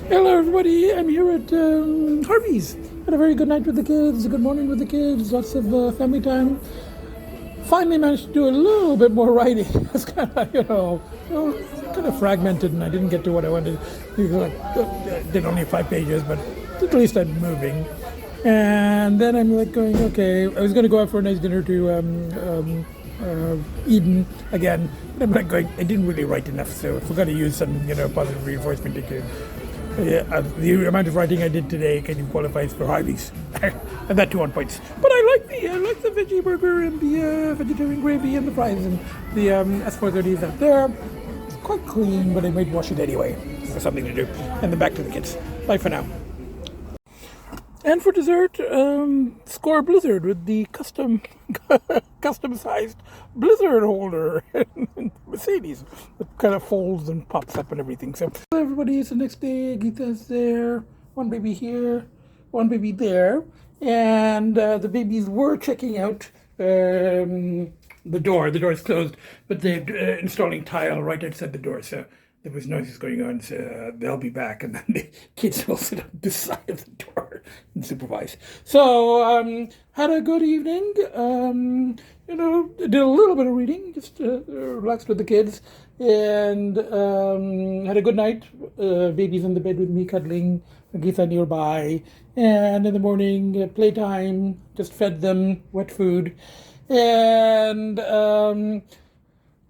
Hello, everybody. I'm here at Harvey's. Had a very good night with the kids, a good morning with the kids, lots of family time. Finally managed to do a little bit more writing. It's kind of, kind of fragmented, and I didn't get to what I wanted. Did only 5 pages, but at least I'm moving. And then I'm like going, okay, I was going to go out for a nice dinner to Eden again. I'm like going, I didn't really write enough, so I forgot to use some, positive reinforcement to the amount of writing I did today kind of qualifies for Harvey's, and that too on points. But I like the veggie burger and the vegetarian gravy and the fries, and the S430 is out there. It's quite clean, but I might wash it anyway for something to do. And then back to the kids. Bye for now. And for dessert, score Blizzard with the custom-sized Blizzard holder in Mercedes that kind of folds and pops up and everything. So everybody, it's the next day. Agita's there. One baby here, one baby there, and the babies were checking out the door. The door is closed, but they're installing tile right outside the door. So there was noises going on, so they'll be back, and then the kids will sit on this side of the door and supervise. So, had a good evening. Did a little bit of reading, just relaxed with the kids, and had a good night. Babies in the bed with me, cuddling, Agita nearby, and in the morning, playtime, just fed them wet food, and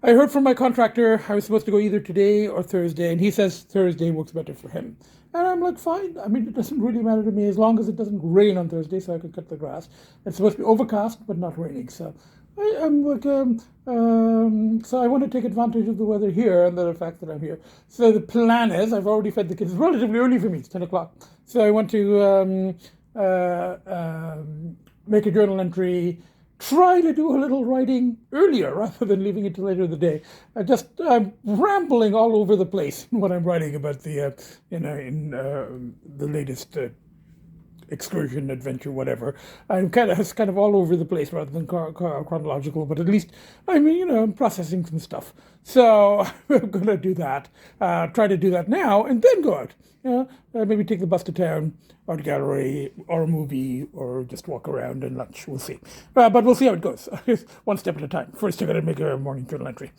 I heard from my contractor I was supposed to go either today or Thursday, and he says Thursday works better for him. And I'm like, fine. I mean, it doesn't really matter to me as long as it doesn't rain on Thursday, so I can cut the grass. It's supposed to be overcast, but not raining. So I'm like, so I want to take advantage of the weather here and the fact that I'm here. So the plan is, I've already fed the kids. It's relatively early for me. It's 10 o'clock. So I want to make a journal entry. Try to do a little writing earlier rather than leaving it till later in the day. I'm rambling all over the place when I'm writing about the, the latest excursion, adventure, whatever. It's kind of all over the place rather than chronological, but at least I'm processing some stuff. So I'm going to do that. Try to do that now and then go out. Maybe take the bus to town, art gallery, or a movie, or just walk around and lunch. We'll see. But we'll see how it goes. One step at a time. First, I got to make a morning journal entry.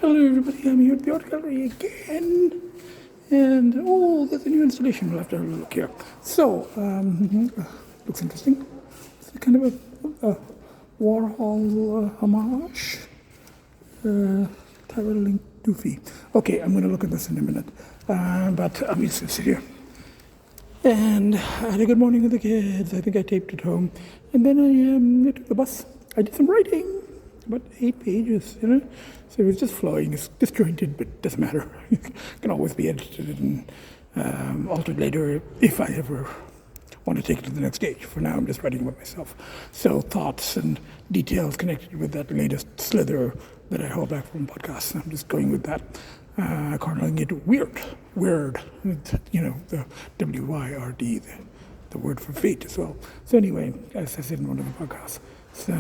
Hello, everybody. I'm here at the art gallery again. And, there's a new installation. We'll have to have a look here. So, looks interesting. It's kind of a Warhol homage. Tyler Doofy. Okay, I'm going to look at this in a minute. But I'm just going to sit here. And I had a good morning with the kids. I think I taped it home. And then I took the bus. I did some writing. About 8 pages, So it was just flowing. It's disjointed, but it doesn't matter. It can always be edited and altered later if I ever want to take it to the next stage. For now, I'm just writing about myself. So thoughts and details connected with that latest slither that I hold back from podcasts. I'm just going with that. Calling it weird. The WYRD, the word for fate as well. So anyway, as I said in one of the podcasts. So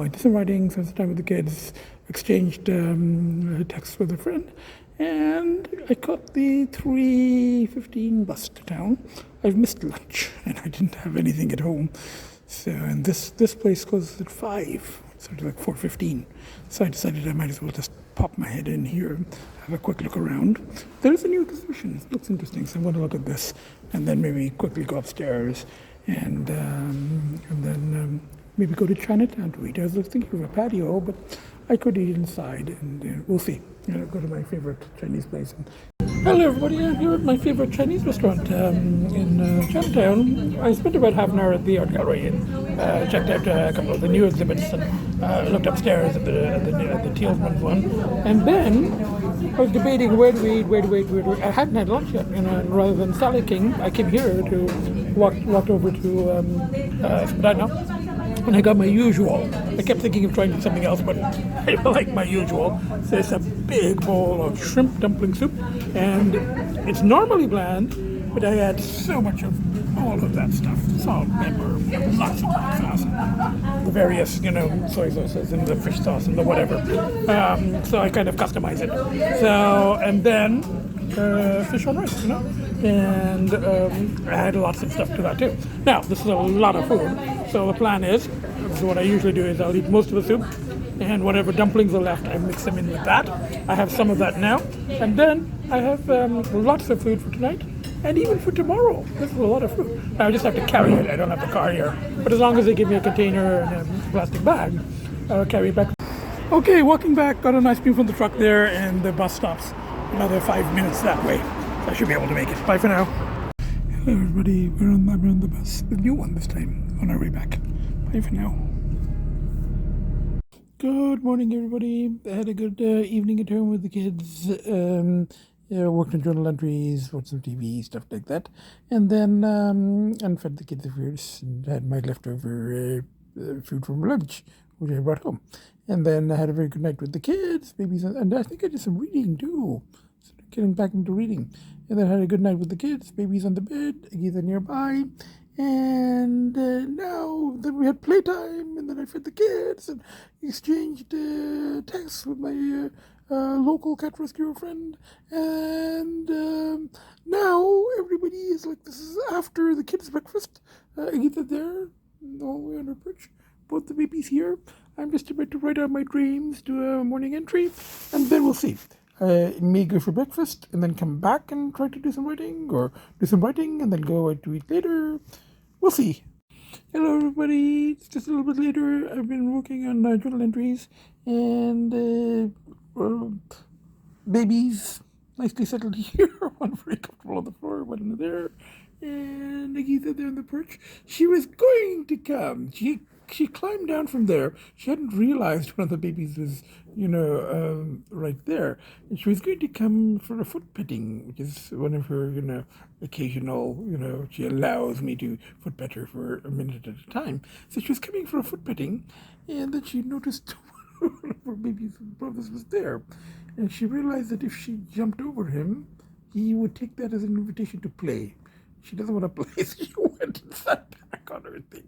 I did some writing, spent some time with the kids, exchanged texts with a friend, and I caught the 3:15 bus to town. I've missed lunch, and I didn't have anything at home. So, and this place closes at 5, so it's like 4:15. So I decided I might as well just pop my head in here, have a quick look around. There's a new exhibition. It looks interesting, so I'm going to look at this, and then maybe quickly go upstairs, and then maybe go to Chinatown to eat. I was thinking of a patio, but I could eat inside, and we'll see. Go to my favorite Chinese place. Hello, everybody. I'm here at my favorite Chinese restaurant in Chinatown. I spent about half an hour at the art gallery and checked out a couple of the new exhibits and looked upstairs at the Tealsman's one. And then I was debating where to eat. I hadn't had lunch yet, and rather than Salad King, I came here to walked over to Spadina. And I got my usual. I kept thinking of trying something else, but I like my usual. So it's a big bowl of shrimp dumpling soup, and it's normally bland, but I had so much of all of that stuff. Salt, pepper, lots of hot sauce, the various, soy sauces and the fish sauce and the whatever. So I kind of customize it. So, and then fish on rice, and I add lots of stuff to that too. Now, this is a lot of food, so the plan is, what I usually do is I'll eat most of the soup, and whatever dumplings are left, I mix them in with that. I have some of that now, and then I have lots of food for tonight, and even for tomorrow. This is a lot of food. Now I just have to carry it. I don't have the car here, but as long as they give me a container and a plastic bag, I'll carry it back. Okay, walking back, got an ice cream from the truck there, and the bus stops another 5 minutes that way. So I should be able to make it. Bye for now. Hello everybody, we're on the bus, the new one this time, on our way back. Bye for now. Good morning everybody. I had a good evening at home with the kids. Worked on journal entries, watched some TV, stuff like that. And then and fed the kids the foods and had my leftover food from lunch, which I brought home. And then I had a very good night with the kids, babies, and I think I did some reading too. So getting back into reading. And then I had a good night with the kids, babies on the bed, Agita nearby. And now then we had playtime, and then I fed the kids and exchanged texts with my local cat rescue friend. And now everybody is like, this is after the kids' breakfast. Agita there, all the way on her perch. Both the babies here. I'm just about to write out my dreams, do a morning entry, and then we'll see. May go for breakfast and then come back and try to do some writing, or do some writing and then go out to eat later. We'll see. Hello everybody, it's just a little bit later. I've been working on journal entries, and babies nicely settled here. One very comfortable on the floor, one in there, and Agita there on the perch. She was going to come. She climbed down from there. She hadn't realized one of the babies was, right there. And she was going to come for a foot petting, which is one of her, occasional, she allows me to foot pet her for a minute at a time. So she was coming for a foot petting, and then she noticed one of her baby's brothers was there. And she realized that if she jumped over him, he would take that as an invitation to play. She doesn't want to play, so she went and sat back on her thing.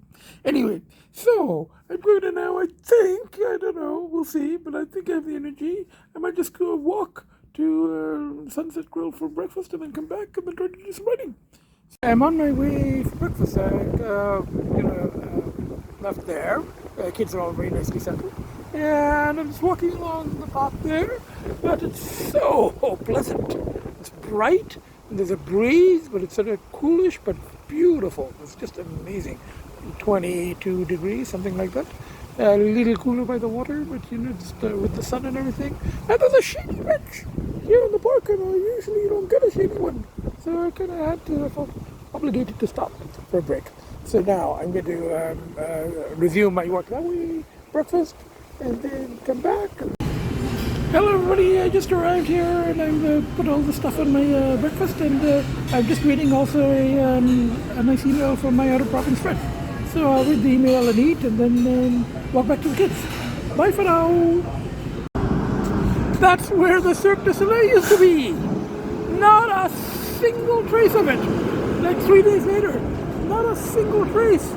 Anyway, so I'm going to now, I don't know, we'll see, but I think I have the energy. I might just go walk to Sunset Grill for breakfast and then come back and then try to do some writing. I'm on my way for breakfast. I, left there. Kids are all very nicely settled. And I'm just walking along the path there, but it's so pleasant. It's bright. There's a breeze, but it's sort of coolish, but beautiful. It's just amazing. 22 degrees, something like that. A little cooler by the water, but just with the sun and everything. And there's a shady bench here in the park, and usually you don't get a shady one. So I kind of had to, felt obligated to stop for a break. So now I'm going to resume my work that way, breakfast, and then come back. Hello everybody, I just arrived here and I've put all the stuff on my breakfast, and I'm just reading also a nice email from my out-of-province friend. So I'll read the email and eat, and then walk back to the kids. Bye for now. That's where the Cirque du Soleil used to be. Not a single trace of it. Like 3 days later, not a single trace.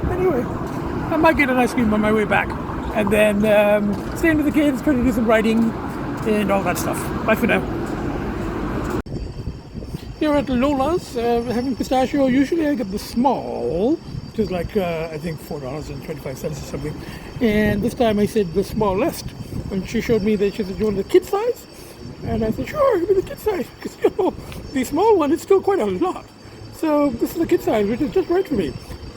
Anyway, I might get an ice cream on my way back. And then staying with the kids, trying to do some writing and all that stuff. Bye for now. Here at Lola's, having pistachio. Usually I get the small, which is like, I think $4.25 or something. And this time I said the smallest. And she showed me that she said, "You want the kid size?" And I said, "Sure, give me the kid size." Because, the small one is still quite a lot. So this is the kid size, which is just right for me.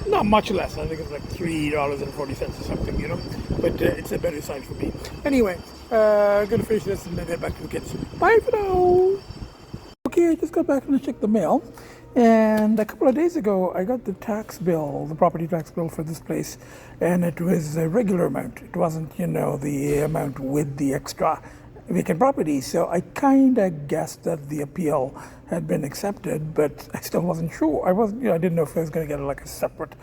Not much less. I think it's like $3.40 or something, But it's a better size for me. Anyway, I'm going to finish this and then head back to the kids. Bye for now. Okay, I just got back and I checked the mail. And a couple of days ago, I got the tax bill, the property tax bill for this place. And it was a regular amount. It wasn't, the amount with the extra vacant property. So I kind of guessed that the appeal had been accepted, but I still wasn't sure. I didn't know if I was going to get like a separate,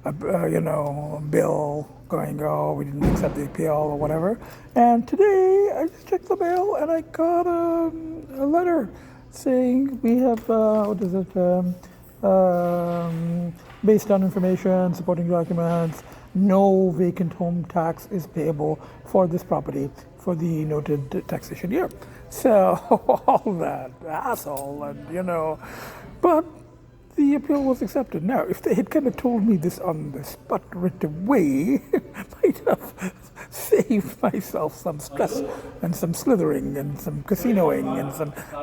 bill going, "Oh, we didn't accept the appeal," or whatever. And today I just checked the mail and I got a letter saying we have, what is it, based on information, supporting documents, no vacant home tax is payable for this property for the noted taxation year. So, all that asshole, and but the appeal was accepted. Now, if they had kind of told me this on the spot right away, I might have saved myself some stress and some slithering and some casinoing and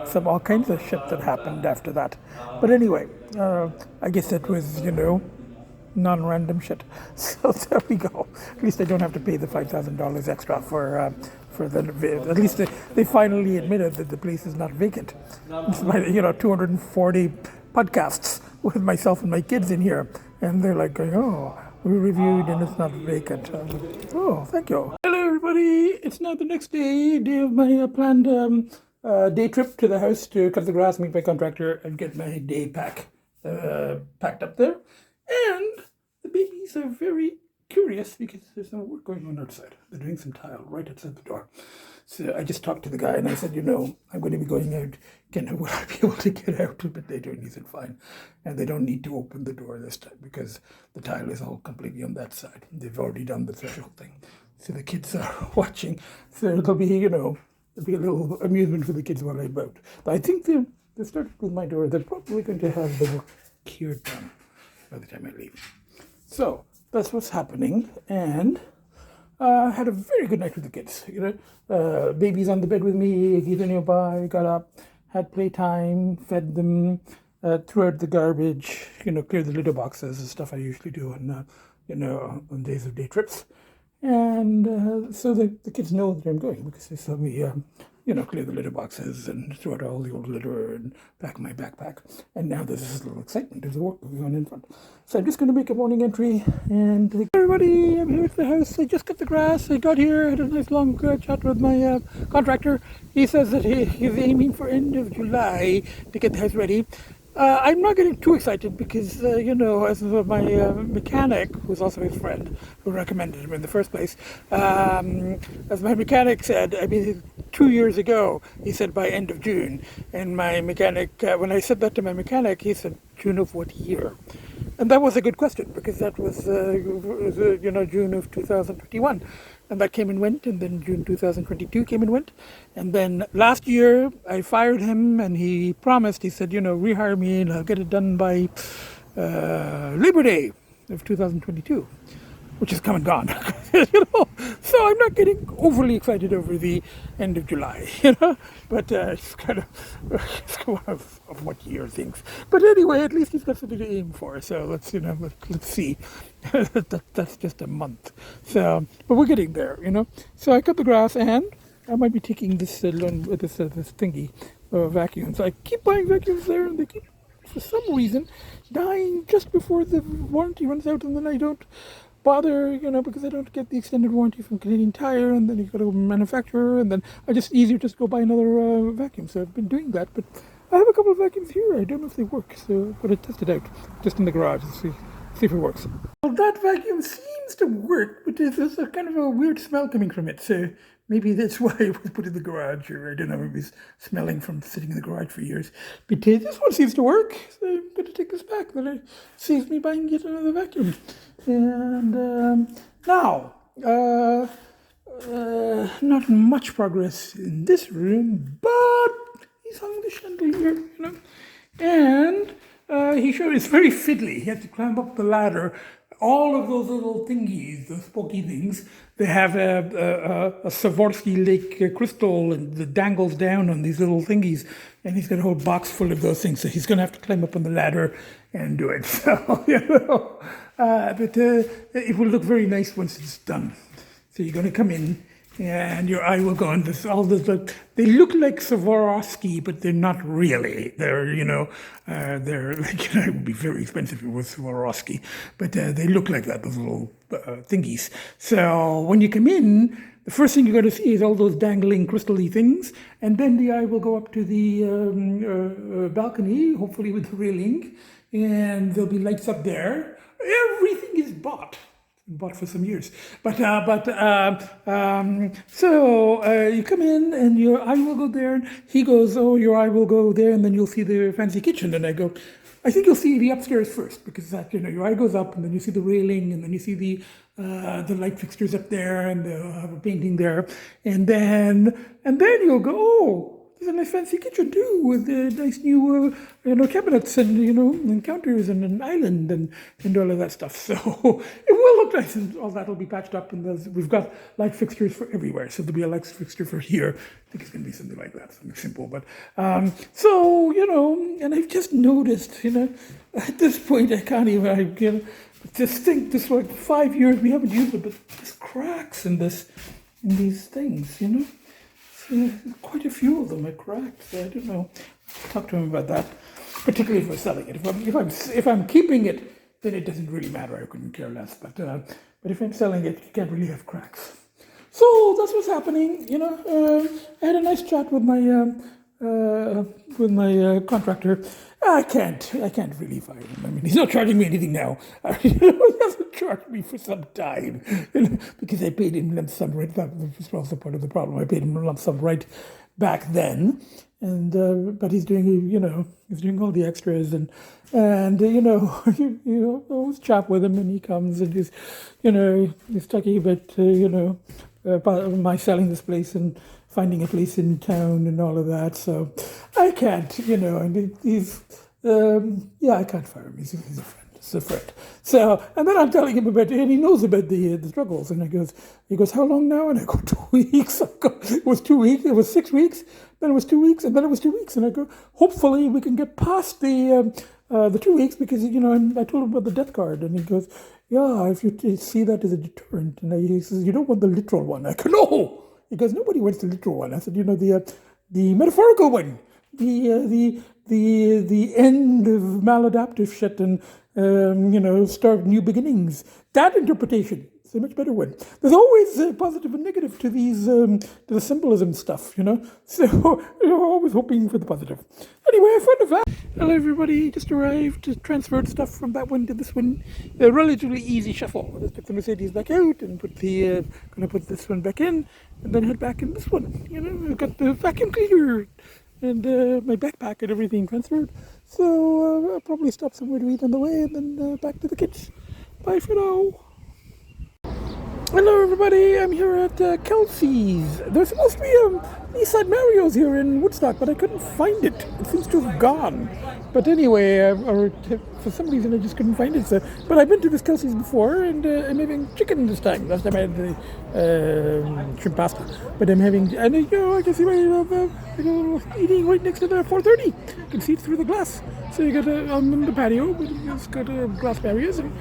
some all kinds of shit that happened after that. But anyway, I guess that was, non-random shit. So there we go. At least I don't have to pay the $5,000 extra for the. At least they finally admitted that the place is not vacant. It's my 240 podcasts with myself and my kids in here, and they're like going, "Oh, we reviewed and it's not vacant." Oh, thank you. Hello, everybody. It's now the next day of my planned day trip to the house to cut the grass, meet my contractor, and get my day packed up there. And the babies are very curious because there's some work going on outside. They're doing some tile right outside the door. So I just talked to the guy and I said, I'm going to be going out. Will I be able to get out? But they don't. He said, fine. And they don't need to open the door this time because the tile is all completely on that side. They've already done the threshold thing. So the kids are watching. So there'll be, there'll be a little amusement for the kids while I'm out. But I think they started with my door. They're probably going to have the work here done by the time I leave. So that's what's happening, and had a very good night with the kids. Baby's on the bed with me, Agita nearby, got up, had playtime, fed them, threw out the garbage, cleared the litter boxes, the stuff I usually do on days of day trips. And so the kids know that I'm going because they saw me clear the litter boxes and throw out all the old litter and pack my backpack. And now there's this little excitement. There's work going on in front. So I'm just going to make a morning entry and hey, everybody, I'm here at the house. I just cut the grass. I got here, had a nice long chat with my contractor. He says that he's aiming for end of July to get the house ready. I'm not getting too excited because, as my mechanic, who's also his friend, who recommended him in the first place, as my mechanic said, 2 years ago, he said by end of June. And my mechanic, when I said that to my mechanic, he said, June of what year? And that was a good question because that was, June of 2021. And that came and went, and then June 2022 came and went. And then last year, I fired him, and he promised, he said, rehire me, and I'll get it done by Labor Day of 2022, which is come and gone. So I'm not getting overly excited over the end of July, but it's kind of one of what year things. But anyway, at least he's got something to aim for. So let's see. That's just a month. So, but we're getting there, So I cut the grass, and I might be taking this thingy vacuums. I keep buying vacuums there, and they keep, for some reason, dying just before the warranty runs out, and then I don't bother, because I don't get the extended warranty from Canadian Tire, and then you go to a manufacturer, and then easier just go buy another vacuum. So I've been doing that, but I have a couple of vacuums here. I don't know if they work, so I'm going to test it out just in the garage and see if it works. Well, that vacuum seems to work, but there's a kind of a weird smell coming from it, so maybe that's why it was put in the garage, or I don't know, maybe it's smelling from sitting in the garage for years. But this one seems to work, so I'm going to take this back. That saves me buying yet another vacuum. And now, not much progress in this room, but he's hung the chandelier, and he showed it's very fiddly. He had to climb up the ladder. All of those little thingies, those spooky things, they have a Swarovski Lake crystal that dangles down on these little thingies, and he's got a whole box full of those things. So he's going to have to climb up on the ladder and do it. So, but it will look very nice once it's done. So you're going to come in, and your eye will go on this. They look like Swarovski, but they're not really. They're they're like, it would be very expensive if it was Swarovski, but they look like that, those little thingies. So when you come in, the first thing you're going to see is all those dangling crystal-y things, and then the eye will go up to the balcony, hopefully with the railing, and there'll be lights up there. Everything is bought. bought for some years. So you come in and your eye will go there. And he goes, oh, your eye will go there, and then you'll see the fancy kitchen. And I go, I think you'll see the upstairs first, because that, your eye goes up, and then you see the railing, and then you see the light fixtures up there, and they'll have a painting there, and then you'll go, oh, there's a nice fancy kitchen too, with the nice new cabinets and and counters and an island and all of that stuff. So it will look nice, and all that will be patched up, and we've got light fixtures for everywhere. So there'll be a light fixture for here. I think it's going to be something like that, something simple. But so and I've just noticed, at this point I can't even. This thing, this like 5 years we haven't used it, but there's cracks in these things, So quite a few of them are cracked. So I don't know. Talk to him about that, particularly if we're selling it. If I'm keeping it, then it doesn't really matter. I couldn't care less. But if I'm selling it, you can't really have cracks. So that's what's happening. I had a nice chat with my contractor. I can't really fire him. I mean, he's not charging me anything now. He hasn't charged me for some time, because I paid him lump sum right. That was also part of the problem. I paid him lump sum right back then, and but he's doing he's doing all the extras, and you always chat with him, and he comes and he's talking about my selling this place and finding a place in town and all of that. So I can't, and he's, I can't fire him. He's a friend. It's a friend. So, and then I'm telling him about it, and he knows about the struggles. And he goes, how long now? And I go, 2 weeks. It was 2 weeks. It was 6 weeks. Then it was 2 weeks, and then it was 2 weeks. And I go, hopefully we can get past the 2 weeks, because I told him about the death card, and he goes, yeah, if you see that as a deterrent, and he says, you don't want the literal one. I go, no. He goes, nobody wants the literal one. I said, the metaphorical one, the end of maladaptive shit, and start new beginnings. That interpretation is a much better one. There's always a positive and negative to these to the symbolism stuff, So you're always hoping for the positive. Anyway, I found a fact. Hello, everybody. Just arrived. Transferred stuff from that one to this one. A relatively easy shuffle. Just took the Mercedes back out and gonna put this one back in, and then head back in this one. I've got the vacuum cleaner and my backpack and everything transferred. So I'll probably stop somewhere to eat on the way, and then back to the kids. Bye for now. Hello, everybody. I'm here at Kelseys. There's supposed to be Eastside Mario's here in Woodstock, but I couldn't find it. It seems to have gone. But anyway, or for some reason I just couldn't find it. So, but I've been to this Kelseys before, and I'm having chicken this time. Last time I had the shrimp pasta. But I'm having, and I can see eating right next to the 430. You can see it through the glass. So you got on the patio, but it's got glass barriers, and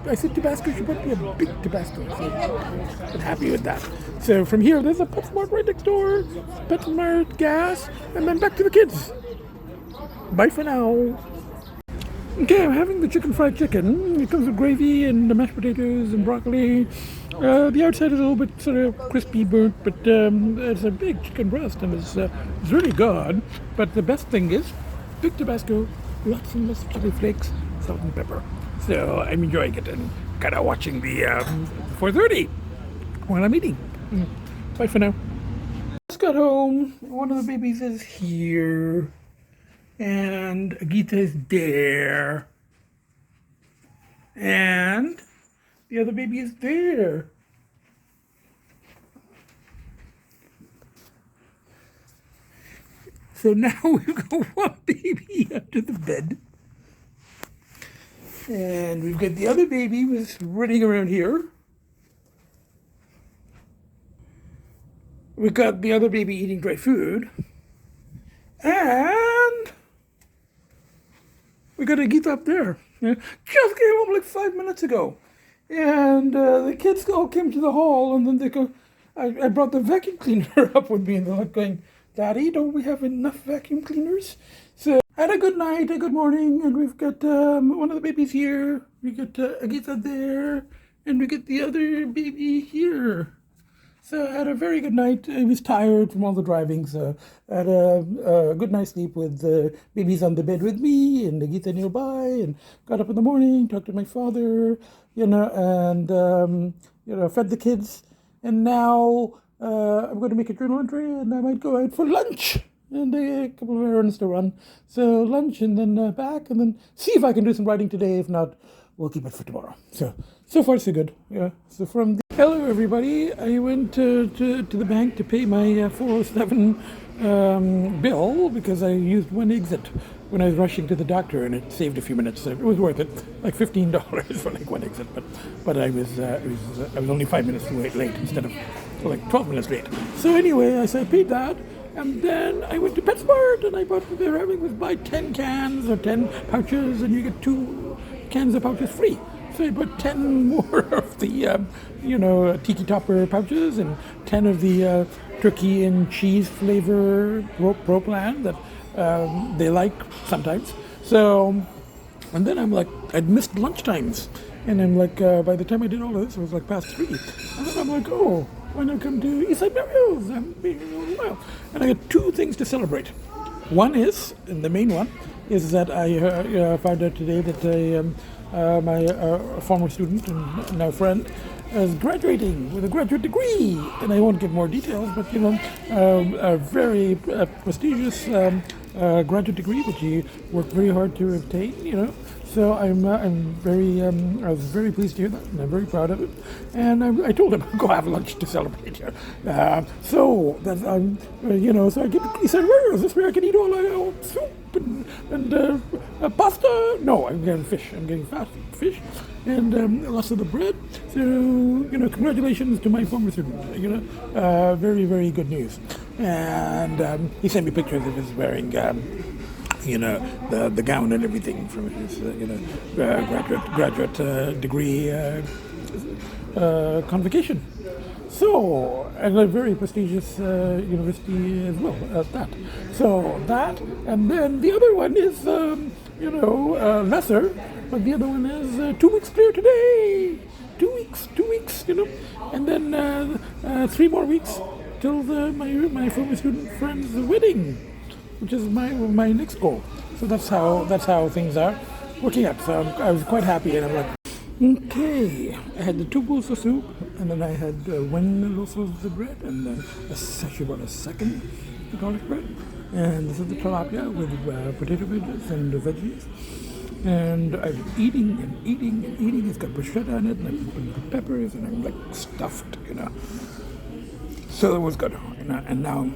I said Tabasco, she bought me a big Tabasco. So I'm happy with that. So from here, there's a PetSmart right next door, PetSmart, gas, and then back to the kids. Bye for now. Okay, I'm having the fried chicken. It comes with gravy and the mashed potatoes and broccoli. The outside is a little bit sort of crispy burnt, but it's a big chicken breast, and it's really good. But the best thing is big Tabasco, lots and lots of chili flakes, salt and pepper. So I'm enjoying it and kind of watching the 4:30 while I'm eating. Bye for now. Just got home. One of the babies is here, and Agita is there, and the other baby is there. So now we've got one baby under the bed, and we've got the other baby was running around here. We've got the other baby eating dry food, and we got Agita up there. Just came home like 5 minutes ago, and the kids all came to the hall, and then they go. I brought the vacuum cleaner up with me, and they're like going, Daddy, don't we have enough vacuum cleaners? So I had a good night, a good morning, and we've got one of the babies here. We got Agita there, and we get the other baby here. So I had a very good night. I was tired from all the driving, so I had a good night's sleep with the babies on the bed with me and Agita nearby, and got up in the morning, talked to my father, and fed the kids. And now I'm going to make a journal entry, and I might go out for lunch. And a couple of errands to run. So lunch and then back, and then see if I can do some writing today. If not, we'll keep it for tomorrow. So far so good. Yeah. So hello everybody. I went to the bank to pay my 407 bill because I used one exit when I was rushing to the doctor, and it saved a few minutes. So it was worth it, like $15 for like one exit. But I was only 5 minutes late instead of like 12 minutes late. So anyway, I paid that. And then I went to PetSmart and I bought, they're having was buy 10 cans or 10 pouches and you get 2 cans of pouches free. So I bought 10 more of the, tiki topper pouches and 10 of the turkey and cheese flavor pro plan that they like sometimes. So, and then I'm like, I'd missed lunch times. And I'm like, by the time I did all of this, it was like past 3. And then I'm like, oh, why not come to Eastside Mario's? I'm being a little while. And I got 2 things to celebrate. One is, and the main one, is that I found out today that my former student and now friend is graduating with a graduate degree. And I won't give more details, but, a very prestigious graduate degree, which he worked very hard to obtain, So I was very pleased to hear that, and I'm very proud of it. And I told him, go have lunch to celebrate here. So he said, where is this where I can eat all soup and pasta? No, I'm getting fish. I'm getting fast fish and lots of the bread. So, congratulations to my former student. Very, very good news. And he sent me pictures of his wearing the gown and everything from his, graduate degree convocation. So, and a very prestigious university as well at that. So that, and then the other one is, lesser, but the other one is 2 weeks clear today. 2 weeks, and then 3 more weeks till my former student friend's wedding, which is my next goal. So that's how things are working out. So I was quite happy, and I'm like, okay. I had the 2 bowls of soup, and then I had 1 loaf of the bread, and then she brought a second garlic bread, and this is the tilapia with potato wedges and veggies. And I'm eating and eating and eating. It's got bruschetta on it, and I'm putting peppers, and I'm like stuffed, So it was good, and now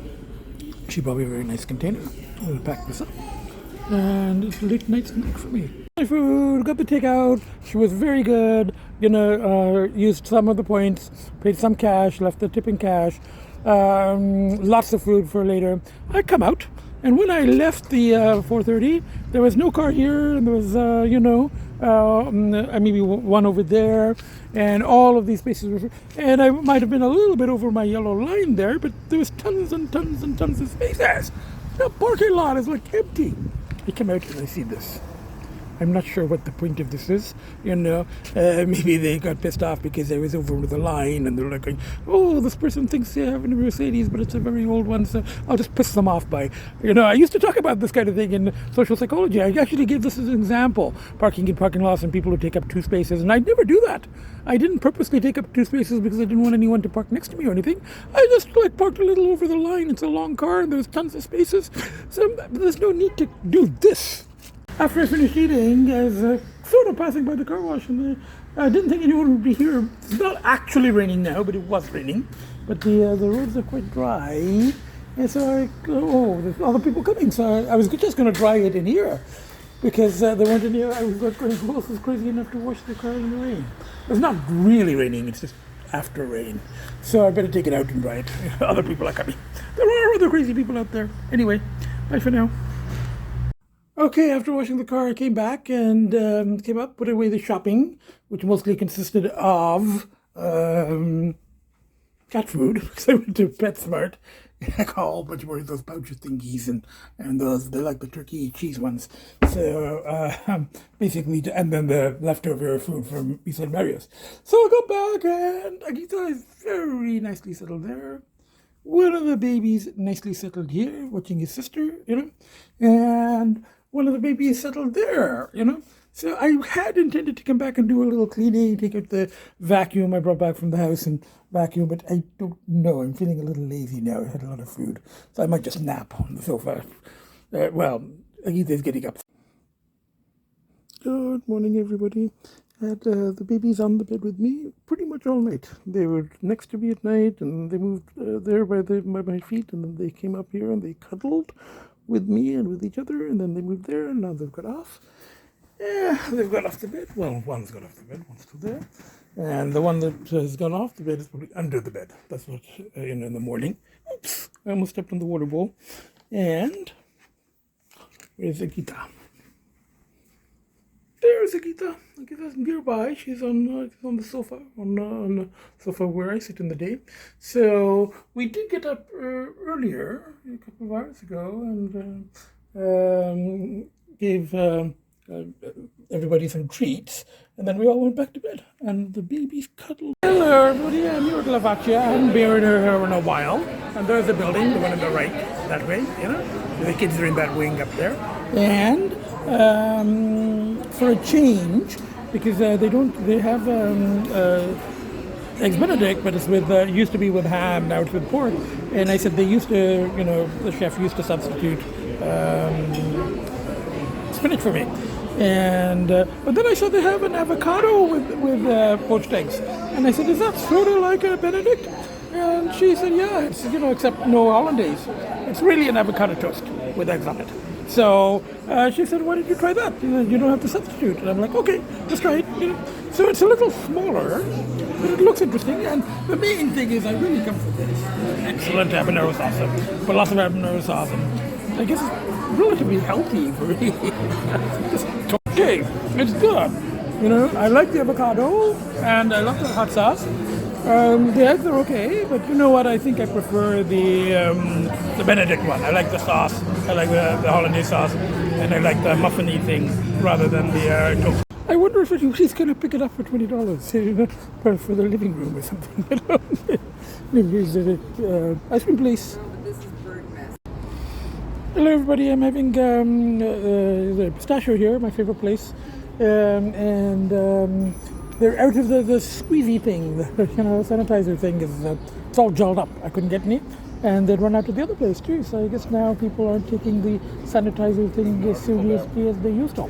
she brought me a very nice container. I'm going to pack this up. And it's a late night snack for me. My food, got the takeout. She was very good. Used some of the points, paid some cash, left the tip in cash. Lots of food for later. I come out, and when I left the 4:30, there was no car here, and there was, maybe one over there, and all of these spaces were, and I might have been a little bit over my yellow line there, but there was tons and tons and tons of spaces. The parking lot is like empty. I come out and I see this. I'm not sure what the point of this is, maybe they got pissed off because I was over the line and they're like, oh, this person thinks they have a Mercedes, but it's a very old one, so I'll just piss them off by, I used to talk about this kind of thing in social psychology. I actually gave this as an example, parking in parking lots and people who take up 2 spaces, and I'd never do that. I didn't purposely take up 2 spaces because I didn't want anyone to park next to me or anything. I just parked a little over the line. It's a long car and there's tons of spaces, so there's no need to do this. After I finished eating, I was sort of passing by the car wash, and I didn't think anyone would be here. It's not actually raining now, but it was raining. But the roads are quite dry, and so there's other people coming. So I was just going to dry it in here, because they weren't in here. I was going, who else is crazy enough to wash their car in the rain? It's not really raining, it's just after rain. So I better take it out and dry it. Other people are coming. There are other crazy people out there. Anyway, bye for now. Okay, after washing the car, I came back and came up, put away the shopping, which mostly consisted of cat food, because I went to PetSmart I got a whole bunch more of those pouch thingies, and those, they're like the turkey cheese ones. So basically, and then the leftover food from Lcee and Mario's. So I got back, and Agita is very nicely settled there. One of the babies nicely settled here, watching his sister, and one of the babies settled there, So I had intended to come back and do a little cleaning, take out the vacuum I brought back from the house and vacuum, but I don't know. I'm feeling a little lazy now. I had a lot of food, so I might just nap on the sofa. Well, Agita's getting up. Good morning, everybody. I had the babies on the bed with me pretty much all night. They were next to me at night, and they moved there by my feet, and then they came up here and they cuddled with me and with each other, and then they moved there, and now they've got off. Yeah, they've got off the bed. Well, one's got off the bed, one's still there. And the one that has gone off the bed is probably under the bed. That's what, in the morning. Oops, I almost stepped on the water bowl. And where's Agita? There's Agita. Agita's nearby. She's on the sofa, on the sofa where I sit in the day. So we did get up earlier, a couple of hours ago, and gave everybody some treats, and then we all went back to bed, and the babies cuddled. Hello, everybody. I'm your Lavacia. I haven't been here in a while. And there's the building, the one on the right, that way. The kids are in that wing up there. And for a change, because they have Eggs Benedict, but it's with used to be with ham, now it's with pork. And I said they used to, the chef used to substitute spinach for me. And but then I saw they have an avocado with poached eggs, and I said, "Is that sort of like a Benedict?" And she said, "Yeah, it's except no hollandaise. It's really an avocado toast with eggs on it." So she said, "Why don't you try that? You don't have to substitute." And I'm like, "Okay, let's try it." So it's a little smaller, but it looks interesting. And the main thing is, I really come for this excellent habanero sauce, but lots of habanero sauce, and I guess it's relatively healthy for me. Just okay, it's good. I like the avocado, and I love the hot sauce. The eggs are okay, but you know what? I think I prefer the Benedict one. I like the sauce. I like the hollandaise sauce, and I like the muffiny thing rather than the toast. I wonder if she's going to pick it up for $20 for the living room or something. Here's the ice cream place. Hello, everybody. I'm having the pistachio here, my favorite place, and they're out of the squeezy thing, the sanitizer thing is it's all gelled up. I couldn't get any, and they'd run out to the other place too. So I guess now people aren't taking the sanitizer thing as seriously as they used to.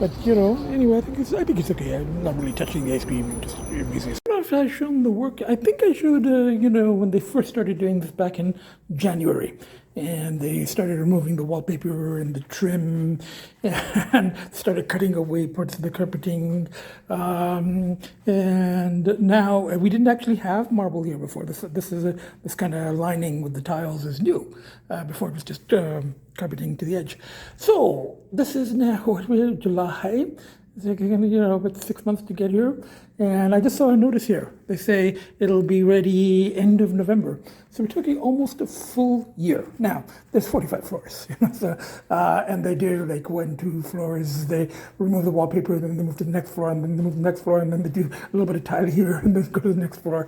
But anyway, I think it's okay. I'm not really touching the ice cream. Just using it. I don't know if I've shown the work. I think I showed when they first started doing this back in January. And they started removing the wallpaper and the trim, and started cutting away parts of the carpeting. And now we didn't actually have marble here before. This kind of lining with the tiles is new. Before it was just carpeting to the edge. So this is now July. It's about 6 months to get here. And I just saw a notice here. They say it'll be ready end of November. So we're talking almost a full year. Now, there's 45 floors. So, and they do like 2 floors. They remove the wallpaper, then they move to the next floor, and then they move to the next floor, and then they do a little bit of tile here, and then go to the next floor.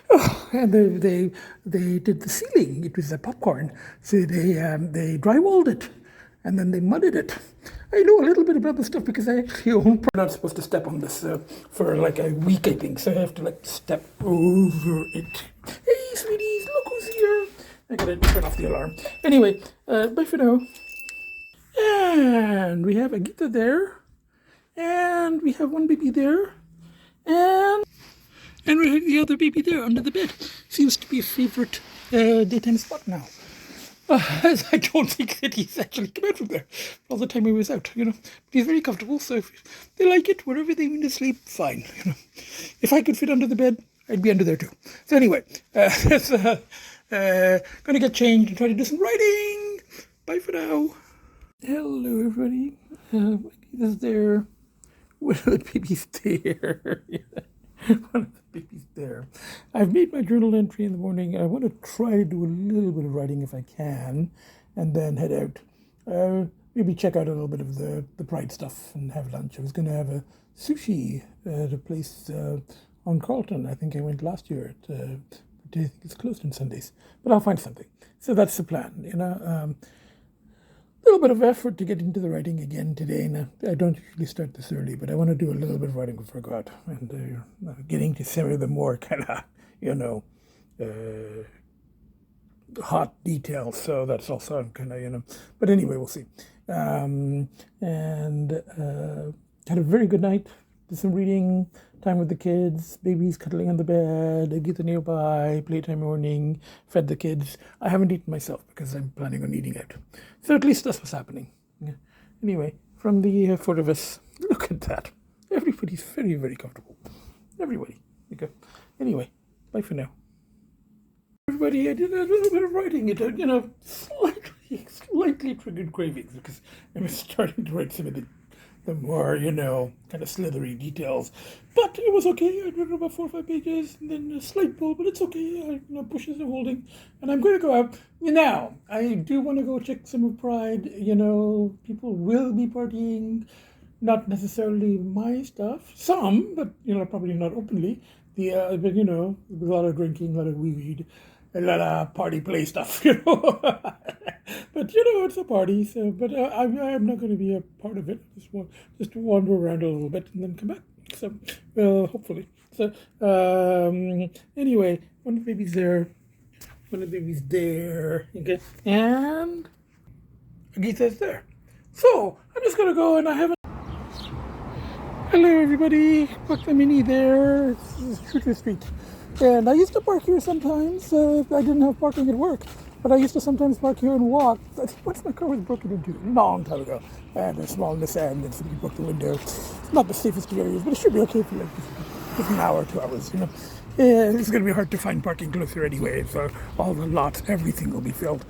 Oh, and they did the ceiling. It was a popcorn. So they drywalled it, and then they mudded it. I know a little bit about this stuff because I actually own. I'm not supposed to step on this for like a week, I think. So I have to step over it. Hey, sweeties, look who's here. I gotta turn off the alarm. Anyway, bye for now. And we have Agita there. And we have one baby there. And we have the other baby there under the bed. Seems to be a favorite daytime spot now. I don't think that he's actually come out from there all the time he was out, But he's very comfortable, so if they like it, wherever they need to sleep, fine, If I could fit under the bed, I'd be under there too. So anyway, that's going to get changed and try to do some writing. Bye for now. Hello, everybody. Is there? What are the babies there? One of the babies there. I've made my journal entry in the morning. I want to try to do a little bit of writing if I can, and then head out. Maybe check out a little bit of the Pride stuff and have lunch. I was going to have a sushi at a place on Carlton. I think I went last year. I think it's closed on Sundays, but I'll find something. So that's the plan, you know. A little bit of effort to get into the writing again today. Now, I don't usually start this early, but I want to do a little bit of writing before I go out. And getting to some of the more kind of, you know, hot details. So that's also kind of, you know. But anyway, we'll see. Had a very good night. Did some reading, time with the kids, babies cuddling on the bed, Agita nearby, playtime morning, fed the kids. I haven't eaten myself because I'm planning on eating out. So at least that's what's happening. Yeah. Anyway, from the four of us, look at that. Everybody's very, very comfortable. Everybody. Okay. Anyway, bye for now. Everybody, I did a little bit of writing. It, you know, slightly triggered cravings because I was starting to write some of the more, you know, kind of slithery details. But it was okay. I'd written about 4 or 5 pages, and then a slight pull, but it's okay. Pushes are holding. And I'm going to go out. Now, I do want to go check some of Pride. You know, people will be partying. Not necessarily my stuff. Some, but, you know, probably not openly. But, you know, a lot of drinking, a lot of weed, a lot of party play stuff, you know. But, you know, it's a party, so, but I'm not going to be a part of it. Just wander around a little bit and then come back. So, well, hopefully. So, anyway, one of the babies there. Okay. And Agita's there. So, I'm just going to go and I haven't. Hello, everybody. Park the Mini there. It's Shooter Street. And I used to park here sometimes. I didn't have parking at work. But I used to sometimes park here and walk. Once my car was broken into, a long time ago. I had a small Nissan and somebody broke the window. It's not the safest of areas, but it should be okay for like just an hour, 2 hours, you know. It's going to be hard to find parking closer anyway, so all the lots, everything will be filled.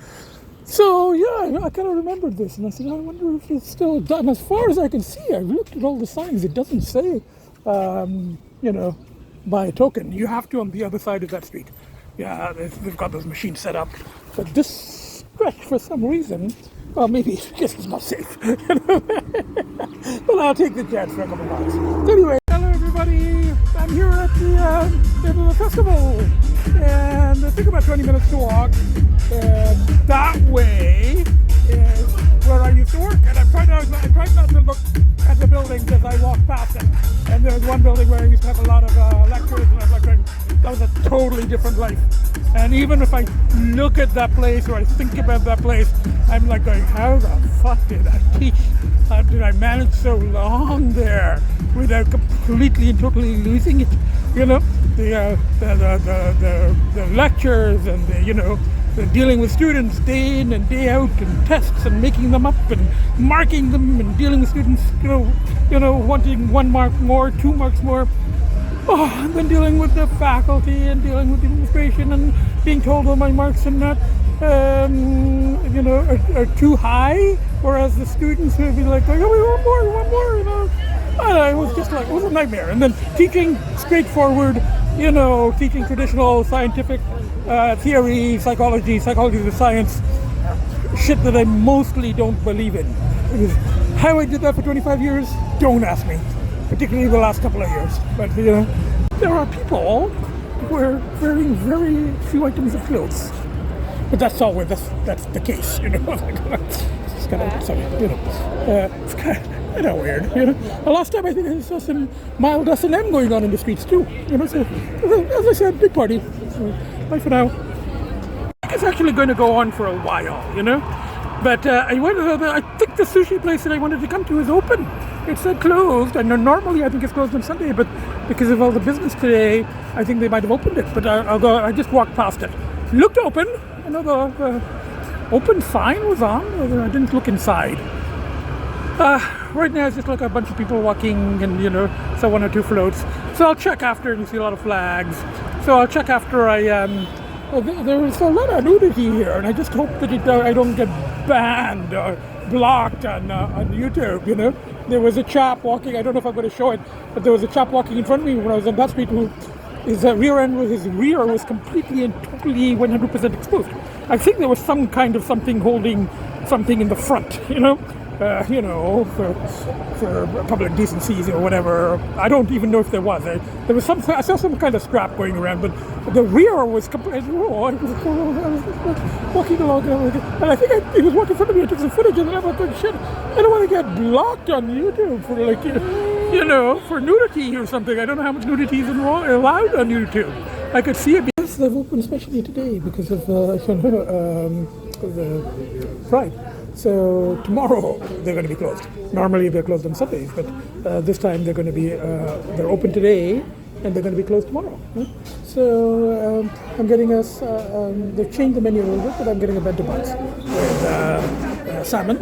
So, yeah, I kind of remembered this, and I said, I wonder if it's still done. As far as I can see, I've looked at all the signs. It doesn't say, you know, buy a token. You have to on the other side of that street. Yeah, they've got those machines set up. But this stretch, for some reason, well, maybe I guess it's not safe. Well, I'll take the chance for a couple of miles. Anyway, hello everybody. I'm here at the festival, and I think about 20 minutes to walk. And that way is where I used to work, and I tried not to look at the buildings as I walked past it. And there was one building where I used to have a lot of lectures, and I was like, that was a totally different life. And even if I look at that place or I think about that place, I'm like going, how the fuck did I teach? How did I manage so long there without completely and totally losing it? You know, the lectures and the, you know, the dealing with students day in and day out and tests and making them up and marking them and dealing with students, you know, wanting 1 mark more, 2 marks more. Oh, and then dealing with the faculty and dealing with the administration and being told that my marks are not, you know, are too high, whereas the students would be like, oh, we want more, you know. It was just like, it was a nightmare. And then teaching straightforward, you know, teaching traditional scientific theory, psychology is the science, shit that I mostly don't believe in. How I did that for 25 years, don't ask me. Particularly the last couple of years. But, you know, there are people who are wearing very few items of clothes. But that's always, that's the case, you know. It's kind of, sorry, you know. It's kind of weird, you know. The last time I think I saw some mild S&M going on in the streets too. You know, so, as I said, big party. So, bye for now. It's actually going to go on for a while, you know. But I think the sushi place that I wanted to come to is open. It said closed, and normally I think it's closed on Sunday, but because of all the business today, I think they might have opened it. But I'll go. I just walked past it. Looked open. You know, the open sign was on. I didn't look inside. Right now it's just like a bunch of people walking, and you know, so 1 or 2 floats. So I'll check after, and you see a lot of flags. So I'll check after I. There's a lot of nudity here, and I just hope that I don't get banned or blocked on YouTube, you know. There was a chap walking, I don't know if I'm going to show it, but there was a chap walking in front of me when I was on Bat Street who his rear was completely and totally 100% exposed. I think there was some kind of something holding something in the front, you know, for public decencies or whatever. I don't even know if there was. There was I saw some kind of strap going around, but the rear was completely. I was walking along, and I think he was walking in front of me. I took some footage, and then I'm like, oh, shit, I don't want to get blocked on YouTube for like, you know, for nudity or something. I don't know how much nudity is allowed on YouTube. I could see it. Yes, they've opened especially today because of the Pride. So tomorrow they're going to be closed. Normally they're closed on Sundays, but this time they're going to be they're open today and they're going to be closed tomorrow. So I'm getting us. They've changed the menu a little bit, but I'm getting a bento box with salmon.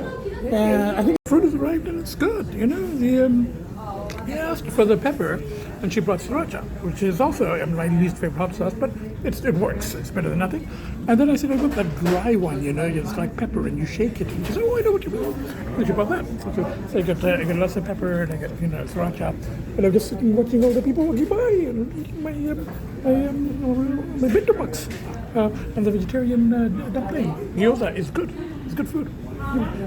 And I think the fruit has arrived and it's good. You know, we asked for the pepper, and she brought sriracha, which is also my least favorite hot sauce, but it works. It's better than nothing. And then I said, I want that dry one, you know, it's like pepper, and you shake it. And she said, oh, I know what you mean. So she brought that. So I got lots of pepper, and I got, you know, sriracha. And I'm just sitting watching all the people walking by and eating my bento box. And the vegetarian dumpling. Gyoza is good. It's good food.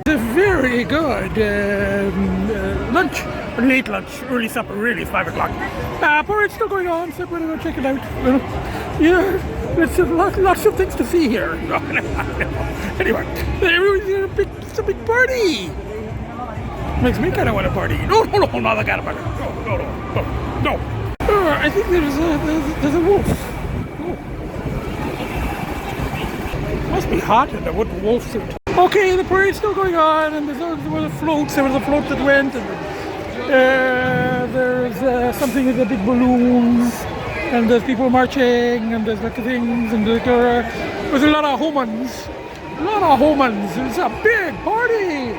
It's a very good lunch, late lunch, early supper, really, 5 o'clock. It's still going on, so I'm going to go check it out. Yeah, it's lots of things to see here. Anyway, it's a big party. Makes me kind of want to party. No, not that kind of party. No. I think there's a wolf. Oh. Must be hot in the wolf suit. Okay, the parade's still going on, and there were the floats that went, and there's something with the big balloons, and there's people marching, and there's like things, and there's a lot of homans. It's a big party!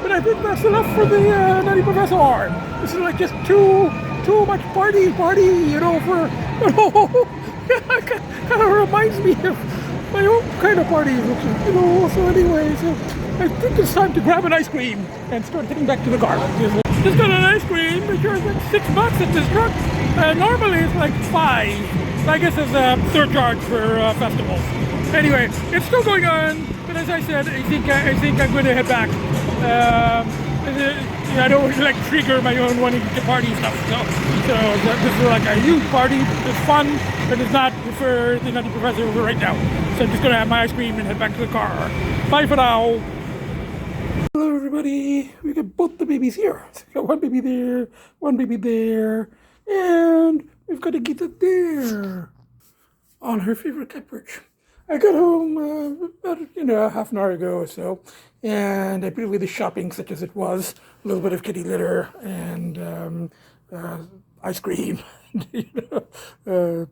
But I think that's enough for the Nutty Professor. This is like just too much party, you know, for, kind of reminds me of my own kind of party, which is, you know, so anyway, so I think it's time to grab an ice cream and start heading back to the car. Just got an ice cream, which is like $6 at this truck. Normally it's like $5. I guess it's a surcharge for festivals. Anyway, it's still going on, but as I said, I think I'm going to head back. I don't like trigger my own wanting to party stuff. So this is like a huge party. It's fun, but it's not for the Nutty Professor right now. So I'm just going to have my ice cream and head back to the car. Bye for now. Hello everybody. We got both the babies here. So we got one baby there, and we've got Agita there on her favorite cat perch. I got home about half an hour ago or so, and I put away the shopping such as it was, a little bit of kitty litter and ice cream,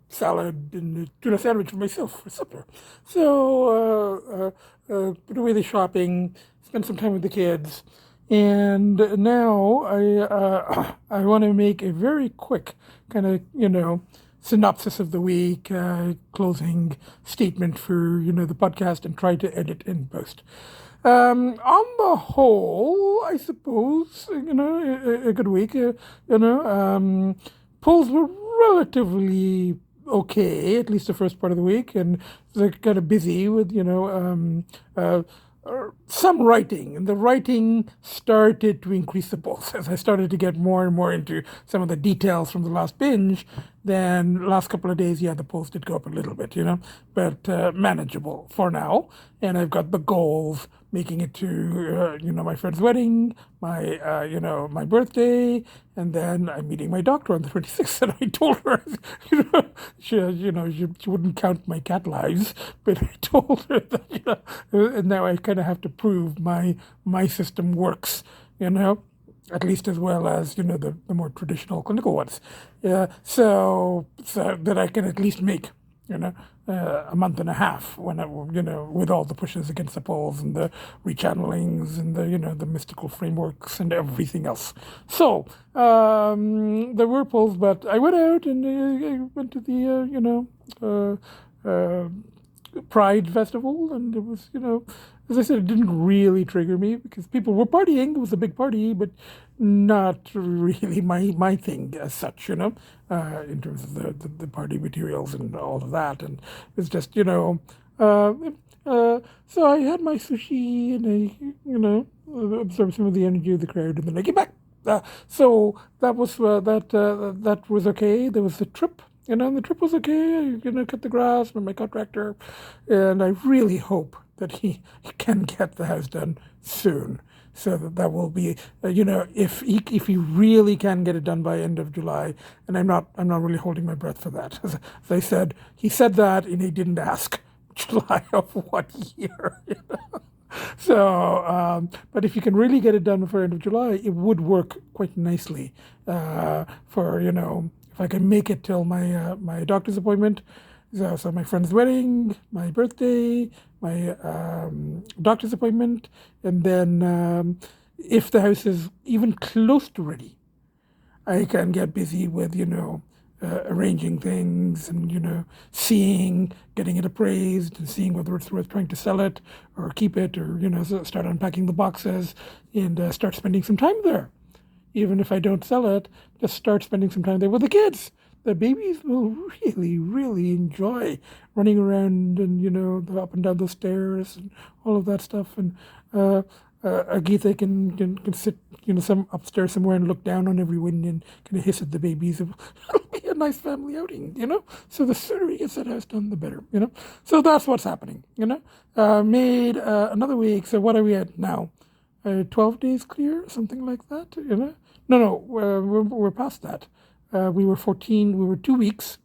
salad and a tuna sandwich for myself for supper. So put away the shopping, spent some time with the kids, and now I want to make a very quick kind of synopsis of the week, closing statement for the podcast, and try to edit and post. On the whole, I suppose a good week. Polls were relatively okay, at least the first part of the week, and they're kind of busy with some writing, and the writing started to increase the polls as I started to get more and more into some of the details from the last binge. Then last couple of days, the polls did go up a little bit, but manageable for now. And I've got the goals, making it to my friend's wedding, my my birthday, and then I'm meeting my doctor on the 26th. And I told her, she wouldn't count my cat lives, but I told her that and now I kind of have to prove my system works, at least as well as the more traditional clinical ones, so that I can at least make a month and a half when with all the pushes against the polls and the rechannelings and the mystical frameworks and everything else. So there were polls, but I went out and I went to the Pride Festival, and it was as I said, it didn't really trigger me because people were partying. It was a big party, but not really my thing as such, in terms of the party materials and all of that. And it's just, uh, so I had my sushi and absorbed some of the energy of the crowd, and then I came back. So that was that was okay. There was the trip. And the trip was okay. I, cut the grass with my contractor, and I really hope that he can get the house done soon, so that will be, if he really can get it done by end of July, and I'm not really holding my breath for that. As I said, he said that, and he didn't ask July of what year. So, but if you can really get it done for end of July, it would work quite nicely for, if I can make it till my doctor's appointment. So my friend's wedding, my birthday, my doctor's appointment, and then if the house is even close to ready, I can get busy with, arranging things and, getting it appraised and seeing whether it's worth trying to sell it or keep it or, start unpacking the boxes and start spending some time there. Even if I don't sell it, just start spending some time there with the kids. The babies will really, really enjoy running around and, up and down the stairs and all of that stuff. And Agita can sit, some upstairs somewhere and look down on everyone and kind of hiss at the babies. It'll be a nice family outing, So the sooner he gets that house done, the better, So that's what's happening, Made another week. So what are we at now? 12 days clear, something like that, No, we're past that. We were 14. We were 2 weeks.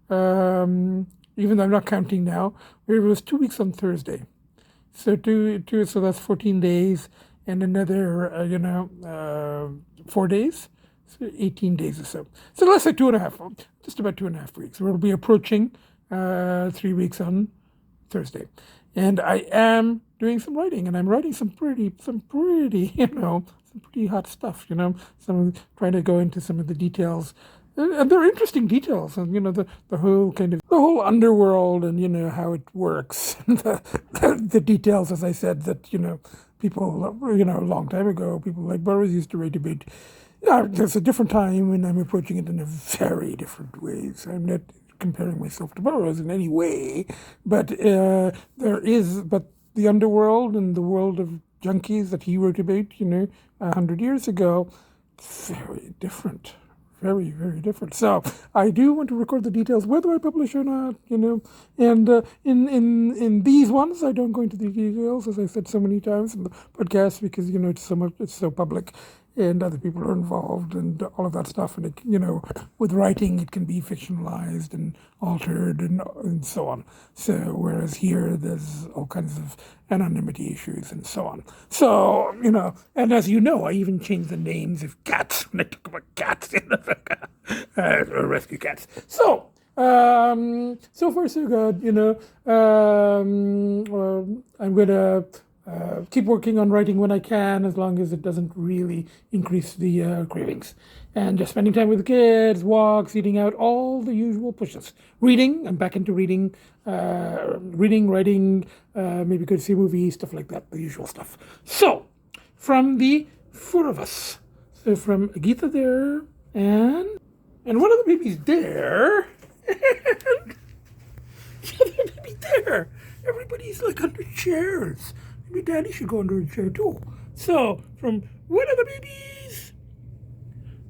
Even though I'm not counting now, it was 2 weeks on Thursday. So so that's 14 days, and another 4 days, so 18 days or so. So let's say 2.5, just about 2.5 weeks. We'll be approaching 3 weeks on Thursday, and I am doing some writing, and I'm writing some pretty some pretty hot stuff. Some trying to go into some of the details. And they're interesting details, and the whole the whole underworld, and how it works, and the details, as I said, that people a long time ago, people like Burroughs used to write about. There's a different time, and I'm approaching it in a very different way. So I'm not comparing myself to Burroughs in any way, but but the underworld and the world of junkies that he wrote about, 100 years ago, very different. Very, very different. So I do want to record the details, whether I publish or not, And in these ones, I don't go into the details, as I said so many times in the podcast, because it's so public, and other people are involved, and all of that stuff. And with writing, it can be fictionalized and altered and so on. So whereas here, there's all kinds of anonymity issues and so on. So and as you know, I even changed the names of cats when I talk about cats, rescue cats. So. So far so good, I'm gonna keep working on writing when I can, as long as it doesn't really increase the cravings. And just spending time with the kids, walks, eating out, all the usual pushes. Reading, I'm back into reading, writing, maybe go to see a movie, stuff like that, the usual stuff. So, from the four of us, so from Agita there, and one of the babies there, and the other baby there. Everybody's like under chairs. Maybe Daddy should go under a chair too. So, from one of the babies,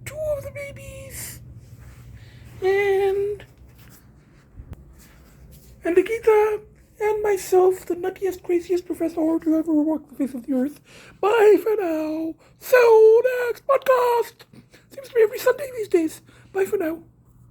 two of the babies, and Agita, and myself, the nuttiest, craziest professor to ever walk the face of the earth. Bye for now. So, next podcast. Seems to be every Sunday these days. Bye for now.